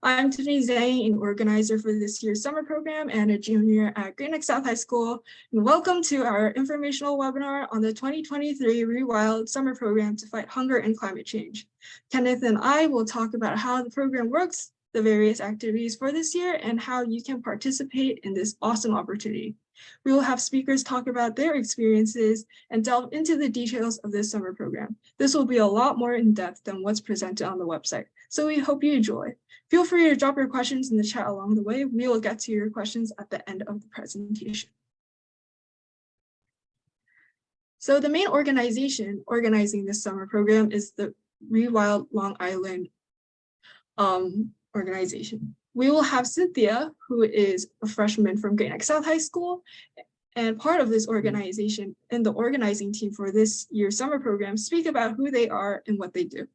I'm Tiffany Zhang, an organizer for this year's summer program and a junior at Great Neck South High School. And welcome to our informational webinar on the 2023 Rewild summer program to fight hunger and climate change. Kenneth and I will talk about how the program works, the various activities for this year, and how you can participate in this awesome opportunity. We will have speakers talk about their experiences and delve into the details of this summer program. This will be a lot more in depth than what's presented on the website, so we hope you enjoy. Feel free to drop your questions in the chat along the way. We will get to your questions at the end of the presentation. So the main organization organizing this summer program is the Rewild Long Island organization. We will have Cynthia, who is a freshman from Great Neck South High School and part of this organization and the organizing team for this year's summer program, speak about who they are and what they do.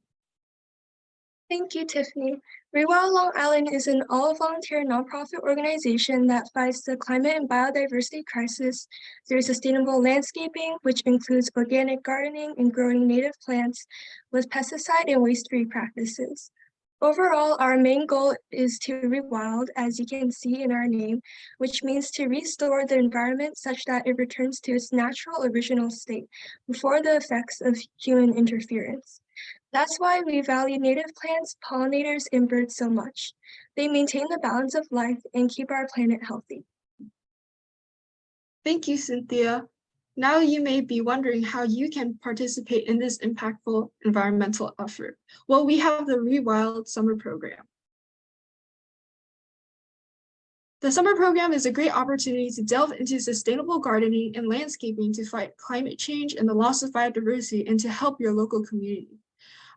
Thank you, Tiffany. Rewild Long Island is an all-volunteer nonprofit organization that fights the climate and biodiversity crisis through sustainable landscaping, which includes organic gardening and growing native plants with pesticide and waste-free practices. Overall, our main goal is to rewild, as you can see in our name, which means to restore the environment such that it returns to its natural original state before the effects of human interference. That's why we value native plants, pollinators, and birds so much. They maintain the balance of life and keep our planet healthy. Thank you, Cynthia. Now you may be wondering how you can participate in this impactful environmental effort. Well, we have the Rewild Summer Program. The summer program is a great opportunity to delve into sustainable gardening and landscaping to fight climate change and the loss of biodiversity and to help your local community.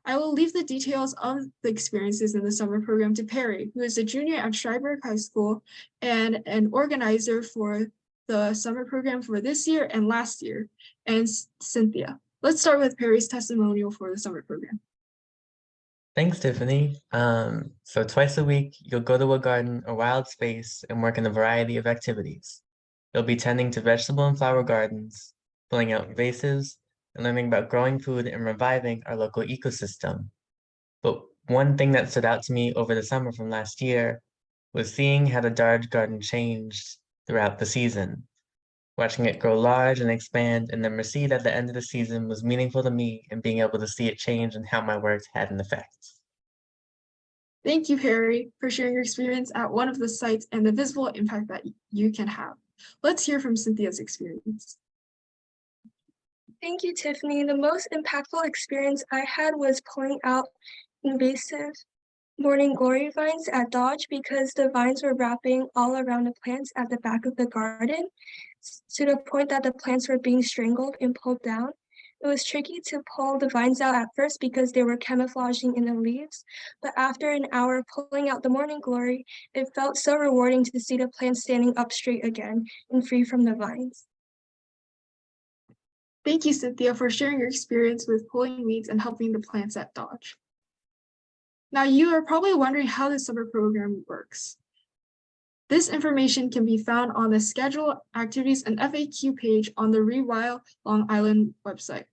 I will leave the details of the experiences in the summer program to Perry, who is a junior at Stryberg High School and an organizer for the summer program for this year and last year, and Cynthia. Let's start with Perry's testimonial for the summer program. Thanks, Tiffany. So twice a week, you'll go to a garden or wild space and work in a variety of activities. You'll be tending to vegetable and flower gardens, pulling out vases, and learning about growing food and reviving our local ecosystem. But one thing that stood out to me over the summer from last year was seeing how the Dodge garden changed throughout the season. Watching it grow large and expand and then recede at the end of the season was meaningful to me, and being able to see it change and how my work had an effect. Thank you, Perry, for sharing your experience at one of the sites and the visible impact that you can have. Let's hear from Cynthia's experience. Thank you, Tiffany. The most impactful experience I had was pulling out invasive morning glory vines at Dodge because the vines were wrapping all around the plants at the back of the garden to the point that the plants were being strangled and pulled down. It was tricky to pull the vines out at first because they were camouflaging in the leaves, but after an hour pulling out the morning glory, it felt so rewarding to see the plants standing up straight again and free from the vines. Thank you, Cynthia, for sharing your experience with pulling weeds and helping the plants at Dodge. Now, you are probably wondering how the summer program works. This information can be found on the schedule, activities, and FAQ page on the Rewild Long Island website.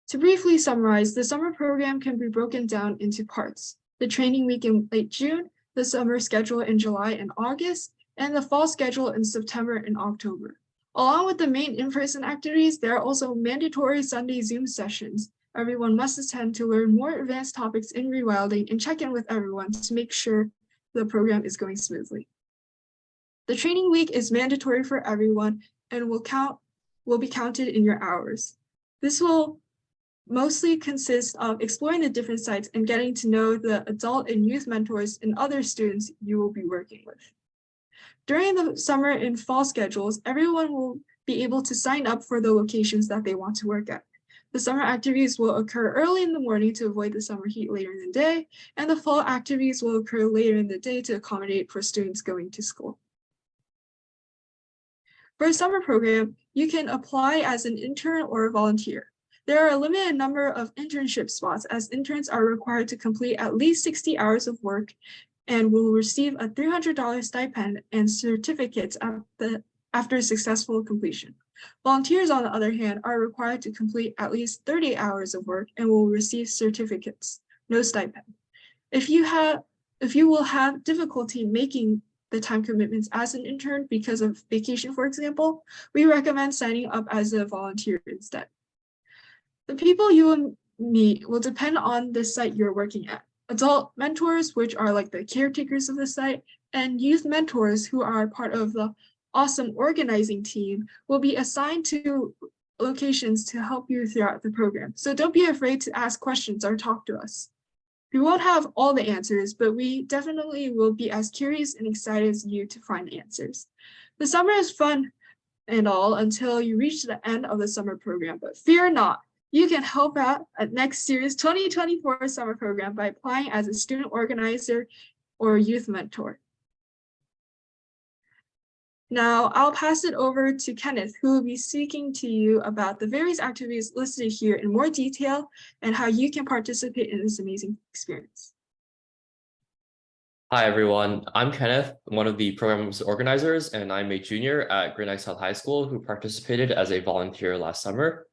To briefly summarize, the summer program can be broken down into parts: the training week in late June, the summer schedule in July and August, and the fall schedule in September and October. Along with the main in-person activities, there are also mandatory Sunday Zoom sessions everyone must attend to learn more advanced topics in rewilding and check in with everyone to make sure the program is going smoothly. The training week is mandatory for everyone and will be counted in your hours. This will mostly consist of exploring the different sites and getting to know the adult and youth mentors and other students you will be working with. During the summer and fall schedules, everyone will be able to sign up for the locations that they want to work at. The summer activities will occur early in the morning to avoid the summer heat later in the day, and the fall activities will occur later in the day to accommodate for students going to school. For a summer program, you can apply as an intern or a volunteer. There are a limited number of internship spots, as interns are required to complete at least 60 hours of work and will receive a $300 stipend and certificates after successful completion. Volunteers, on the other hand, are required to complete at least 30 hours of work and will receive certificates, no stipend. If you have If you will have difficulty making the time commitments as an intern because of vacation, for example, we recommend signing up as a volunteer instead. The people you will meet will depend on the site you're working at. Adult mentors, which are like the caretakers of the site, and youth mentors, who are part of the awesome organizing team, will be assigned to locations to help you throughout the program. So don't be afraid to ask questions or talk to us. We won't have all the answers, but we definitely will be as curious and excited as you to find answers. The summer is fun and all until you reach the end of the summer program, but fear not. You can help out at next year's 2024 summer program by applying as a student organizer or youth mentor. Now, I'll pass it over to Kenneth, who will be speaking to you about the various activities listed here in more detail and how you can participate in this amazing experience. Hi, everyone. I'm Kenneth, one of the program's organizers, and I'm a junior at Great Neck South High School who participated as a volunteer last summer.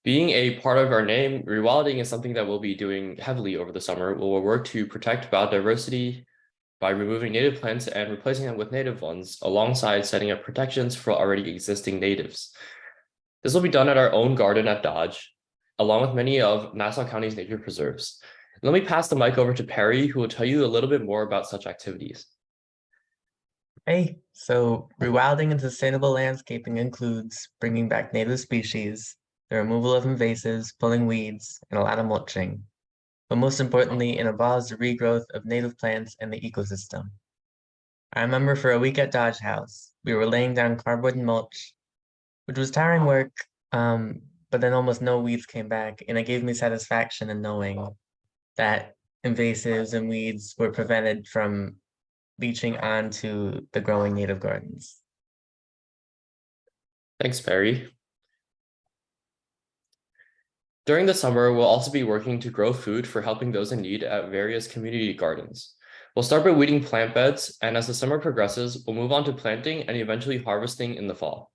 Being a part of our name, Rewilding is something that we'll be doing heavily over the summer. We'll work to protect biodiversity by removing native plants and replacing them with native ones, alongside setting up protections for already existing natives. This will be done at our own garden at Dodge, along with many of Nassau County's nature preserves. Let me pass the mic over to Perry, who will tell you a little bit more about such activities. Hey, so rewilding and sustainable landscaping includes bringing back native species, the removal of invasives, pulling weeds, and a lot of mulching. But most importantly, it involves the regrowth of native plants and the ecosystem. I remember for a week at Dodge House, we were laying down cardboard and mulch, which was tiring work, but then almost no weeds came back, and it gave me satisfaction in knowing that invasives and weeds were prevented from leaching onto the growing native gardens. Thanks, Perry. During the summer, we'll also be working to grow food for helping those in need at various community gardens. We'll start by weeding plant beds, and as the summer progresses, we'll move on to planting and eventually harvesting in the fall.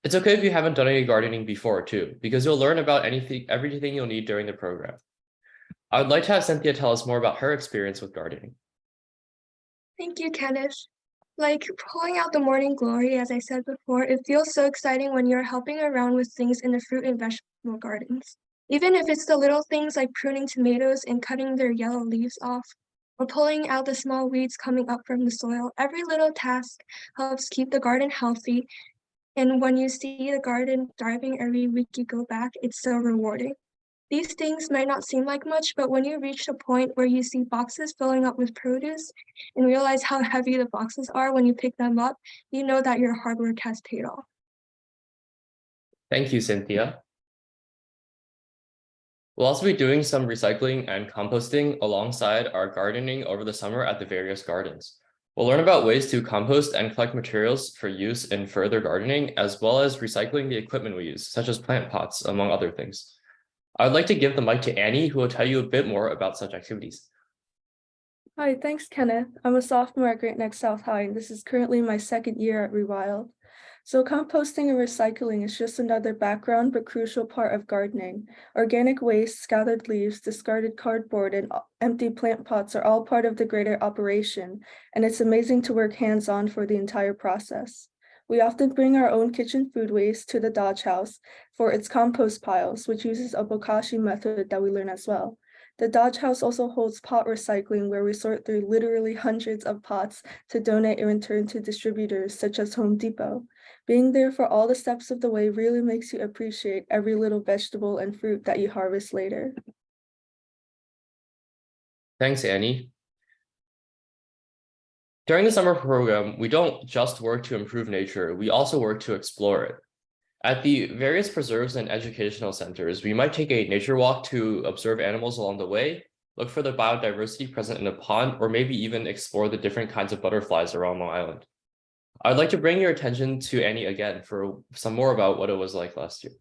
It's okay if you haven't done any gardening before too, because you'll learn about everything you'll need during the program. I would like to have Cynthia tell us more about her experience with gardening. Thank you, Kenneth. Like pulling out the morning glory, as I said before, it feels so exciting when you're helping around with things in the fruit and vegetable gardens. Even if it's the little things like pruning tomatoes and cutting their yellow leaves off, or pulling out the small weeds coming up from the soil, every little task helps keep the garden healthy. And when you see the garden thriving every week you go back, it's so rewarding. These things might not seem like much, but when you reach a point where you see boxes filling up with produce and realize how heavy the boxes are when you pick them up, you know that your hard work has paid off. Thank you, Cynthia. We'll also be doing some recycling and composting alongside our gardening over the summer at the various gardens. We'll learn about ways to compost and collect materials for use in further gardening, as well as recycling the equipment we use, such as plant pots, among other things. I would like to give the mic to Annie, who will tell you a bit more about such activities. Hi, thanks, Kenneth. I'm a sophomore at Great Neck South High, and this is currently my second year at Rewild. So composting and recycling is just another background but crucial part of gardening. Organic waste, scattered leaves, discarded cardboard, and empty plant pots are all part of the greater operation, and it's amazing to work hands-on for the entire process. We often bring our own kitchen food waste to the Dodge House for its compost piles, which uses a bokashi method that we learn as well. The Dodge House also holds pot recycling, where we sort through literally hundreds of pots to donate and return to distributors such as Home Depot. Being there for all the steps of the way really makes you appreciate every little vegetable and fruit that you harvest later. Thanks, Annie. During the summer program, we don't just work to improve nature, we also work to explore it. At the various preserves and educational centers, we might take a nature walk to observe animals along the way, look for the biodiversity present in a pond, or maybe even explore the different kinds of butterflies around Long Island. I'd like to bring your attention to Annie again for some more about what it was like last year.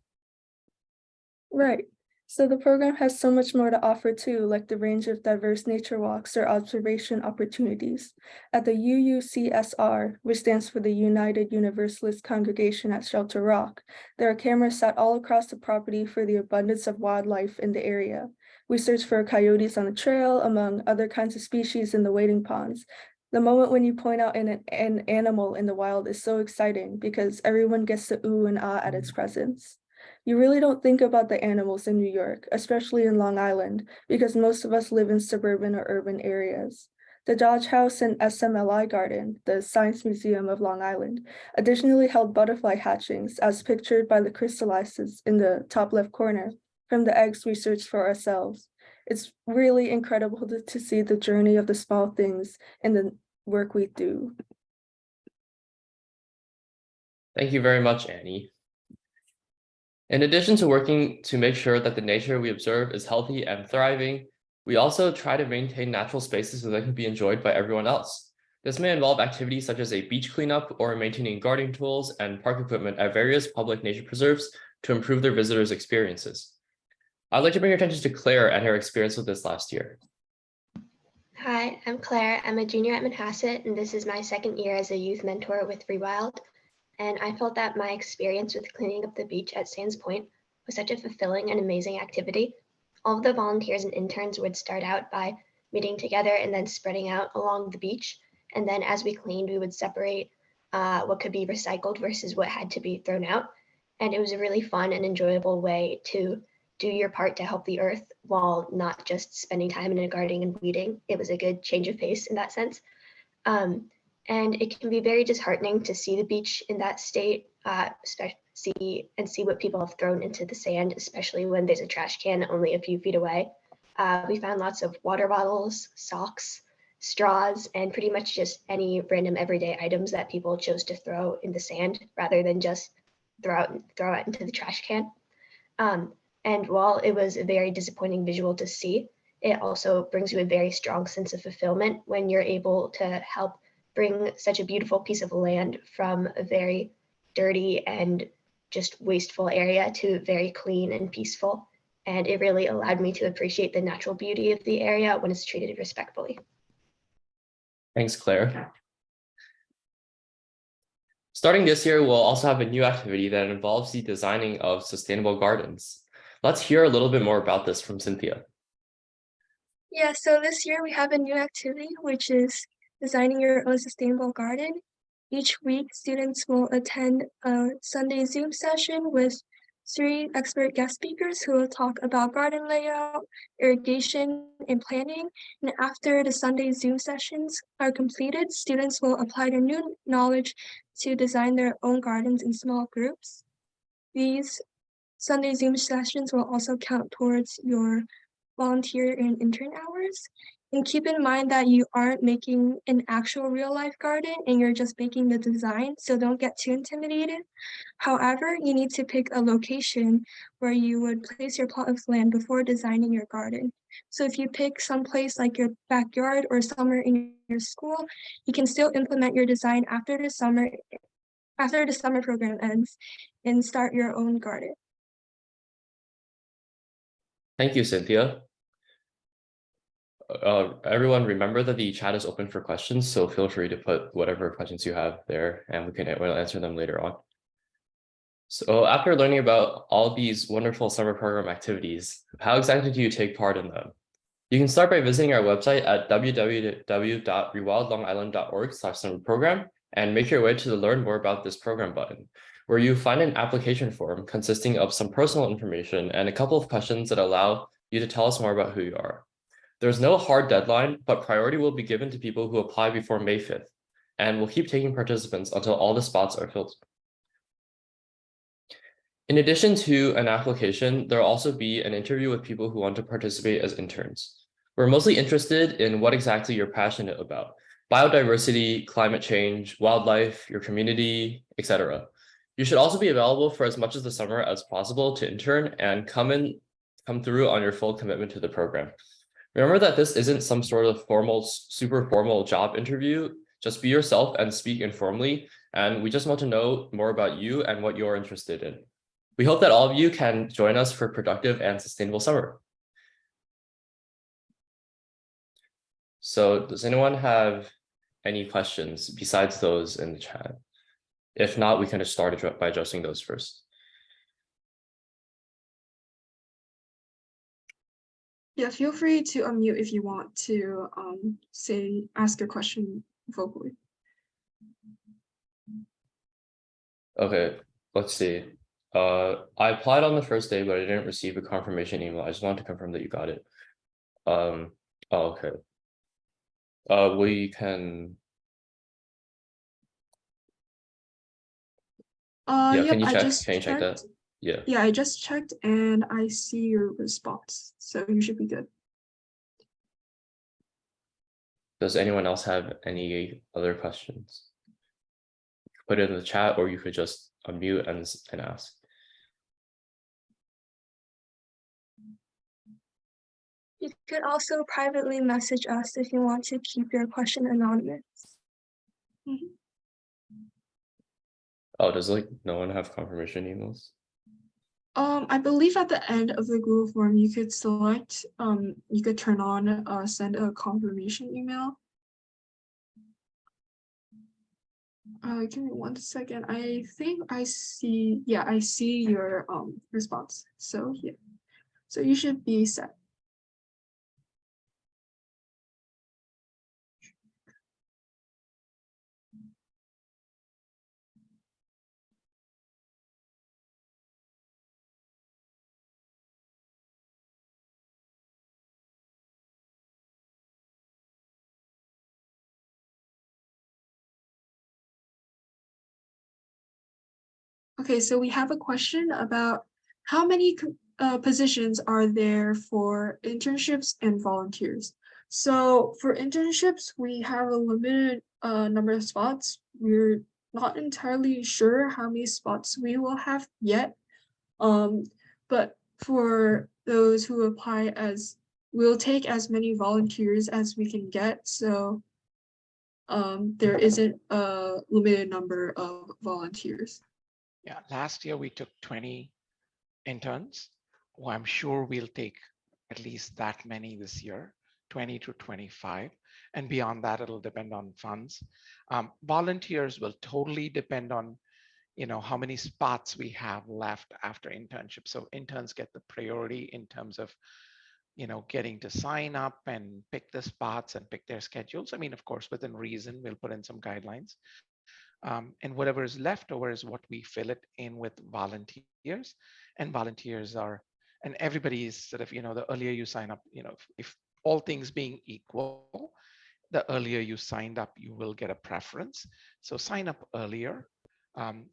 Right. So the program has so much more to offer too, like the range of diverse nature walks or observation opportunities. At the UUCSR, which stands for the United Universalist Congregation at Shelter Rock, there are cameras set all across the property for the abundance of wildlife in the area. We search for coyotes on the trail, among other kinds of species in the wading ponds. The moment when you point out an animal in the wild is so exciting because everyone gets to ooh and ah at its presence. You really don't think about the animals in New York, especially in Long Island, because most of us live in suburban or urban areas. The Dodge House and SMLI Garden, the Science Museum of Long Island, additionally held butterfly hatchings as pictured by the crystallises in the top left corner from the eggs we searched for ourselves. It's really incredible to see the journey of the small things in the work we do. Thank you very much, Annie. In addition to working to make sure that the nature we observe is healthy and thriving, we also try to maintain natural spaces so they can be enjoyed by everyone else. This may involve activities such as a beach cleanup or maintaining gardening tools and park equipment at various public nature preserves to improve their visitors' experiences. I'd like to bring your attention to Claire and her experience with this last year. Hi, I'm Claire. I'm a junior at Manhasset, and this is my second year as a youth mentor with Rewild. And I felt that my experience with cleaning up the beach at Sands Point was such a fulfilling and amazing activity. All of the volunteers and interns would start out by meeting together and then spreading out along the beach. And then as we cleaned, we would separate what could be recycled versus what had to be thrown out. And it was a really fun and enjoyable way to do your part to help the earth while not just spending time in a garden and weeding. It was a good change of pace in that sense. And it can be very disheartening to see the beach in that state, see what people have thrown into the sand, especially when there's a trash can only a few feet away. We found lots of water bottles, socks, straws, and pretty much just any random everyday items that people chose to throw in the sand rather than just throw out into the trash can. And while it was a very disappointing visual to see, it also brings you a very strong sense of fulfillment when you're able to help bring such a beautiful piece of land from a very dirty and just wasteful area to very clean and peaceful. And it really allowed me to appreciate the natural beauty of the area when it's treated respectfully. Thanks, Claire. Starting this year, we'll also have a new activity that involves the designing of sustainable gardens. Let's hear a little bit more about this from Cynthia. Yeah, so this year we have a new activity, which is designing your own sustainable garden. Each week, students will attend a Sunday Zoom session with 3 expert guest speakers who will talk about garden layout, irrigation, and planning. And after the Sunday Zoom sessions are completed, students will apply their new knowledge to design their own gardens in small groups. These Sunday Zoom sessions will also count towards your volunteer and intern hours. And keep in mind that you aren't making an actual real life garden and you're just making the design, so don't get too intimidated. However, you need to pick a location where you would place your plot of land before designing your garden. So if you pick someplace like your backyard or somewhere in your school, you can still implement your design after the summer program ends and start your own garden. Thank you, Cynthia. Everyone, remember that the chat is open for questions, so feel free to put whatever questions you have there and we'll answer them later on. So after learning about all these wonderful summer program activities, how exactly do you take part in them? You can start by visiting our website at www.rewildlongisland.org/summer program and make your way to the Learn More About This Program button, where you find an application form consisting of some personal information and a couple of questions that allow you to tell us more about who you are. There's no hard deadline, but priority will be given to people who apply before May 5th, and we'll keep taking participants until all the spots are filled. In addition to an application, there'll also be an interview with people who want to participate as interns. We're mostly interested in what exactly you're passionate about: biodiversity, climate change, wildlife, your community, etc. You should also be available for as much of the summer as possible to intern and come through on your full commitment to the program. Remember that this isn't some sort of super formal job interview. Just be yourself and speak informally. And we just want to know more about you and what you're interested in. We hope that all of you can join us for a productive and sustainable summer. So does anyone have any questions besides those in the chat? If not, we can just start by addressing those first. Yeah, feel free to unmute if you want to ask a question vocally. Okay, let's see. I applied on the first day, but I didn't receive a confirmation email. I just want to confirm that you got it. Oh, okay. We can. Yeah, Yep, can you check? just Can you check that? checked. Yeah. Yeah, I just checked and I see your response, so you should be good. Does anyone else have any other questions? Put it in the chat, or you could just unmute and ask. You could also privately message us if you want to keep your question anonymous. Oh, does like no one have confirmation emails? I believe at the end of the Google form, you could select, you could turn on, send a confirmation email. Give me 1 second. I think I see, yeah, I see your response. So yeah, so you should be set. Okay, so we have a question about how many positions are there for internships and volunteers. So for internships, we have a limited number of spots. We're not entirely sure how many spots we will have yet. But for those who apply, we'll take as many volunteers as we can get. So there isn't a limited number of volunteers. Yeah, last year we took 20 interns. Well, I'm sure we'll take at least that many this year, 20 to 25. And beyond that, it'll depend on funds. Volunteers will totally depend on, how many spots we have left after internship. So interns get the priority in terms of, getting to sign up and pick the spots and pick their schedules. I mean, of course, within reason, we'll put in some guidelines. And whatever is left over is what we fill it in with volunteers. And volunteers and everybody is sort of, the earlier you sign up, if all things being equal, the earlier you signed up, you will get a preference. So sign up earlier. And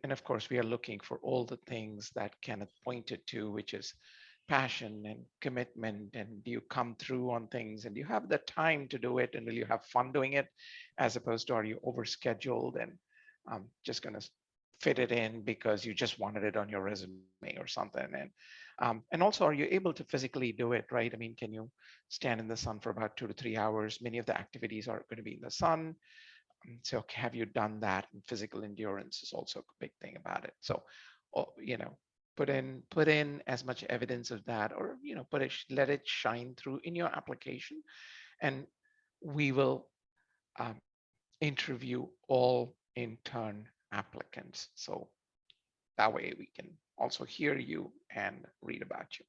of course, we are looking for all the things that Kenneth pointed to, which is passion and commitment, and do you come through on things, and you have the time to do it, and will you have fun doing it, as opposed to are you overscheduled and just going to fit it in because you just wanted it on your resume or something. And also, are you able to physically do it, right? I mean, can you stand in the sun for about 2 to 3 hours? Many of the activities are going to be in the sun. So have you done that? And physical endurance is also a big thing about it. So, put in as much evidence of that, or let it shine through in your application, and we will interview all intern applicants. So that way we can also hear you and read about you.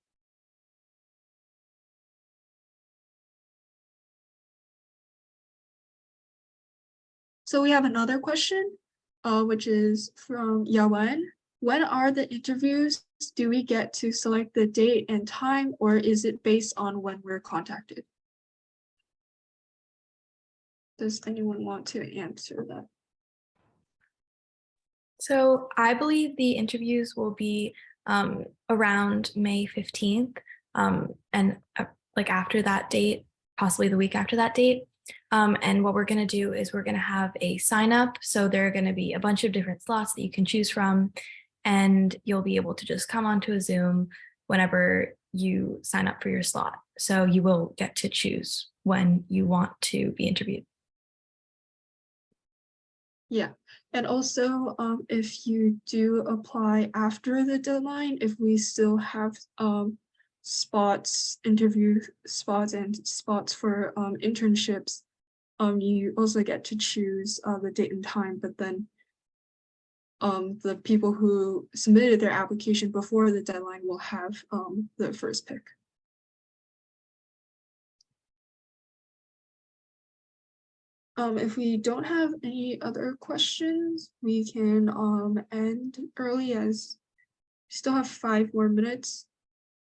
So we have another question, which is from Yawen. When are the interviews? Do we get to select the date and time, or is it based on when we're contacted? Does anyone want to answer that? So I believe the interviews will be around May 15th, and like after that date, possibly the week after that date. And what we're going to do is we're going to have a sign up. So there are going to be a bunch of different slots that you can choose from, and you'll be able to just come onto a Zoom whenever you sign up for your slot. So you will get to choose when you want to be interviewed. Yeah, And also, if you do apply after the deadline, if we still have spots, interview spots and spots for internships, you also get to choose the date and time, but then the people who submitted their application before the deadline will have the first pick. If we don't have any other questions, we can end early as we still have 5 more minutes.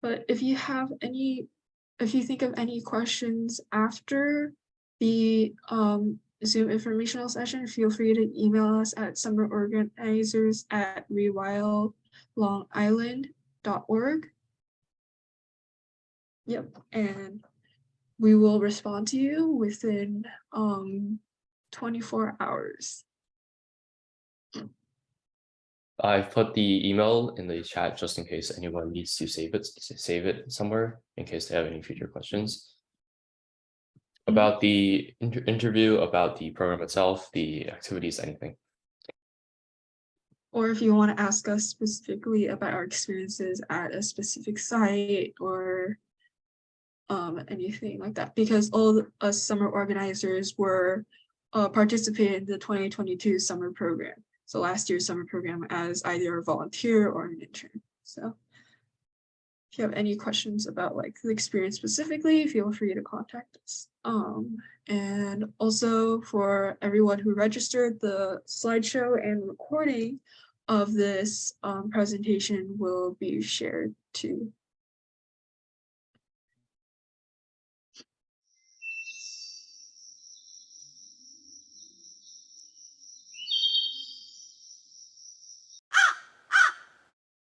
But if you think of any questions after the Zoom informational session, feel free to email us at summerorganizers@rewildlongisland.org. Yep, and we will respond to you within 24 hours. I've put the email in the chat just in case anyone needs to save it somewhere in case they have any future questions. About the interview, about the program itself, the activities, anything. Or if you want to ask us specifically about our experiences at a specific site or anything like that, because all us summer organizers were participated in the 2022 summer program. So last year's summer program as either a volunteer or an intern. So if you have any questions about like the experience specifically, feel free to contact us. And also for everyone who registered, the slideshow and recording of this presentation will be shared too.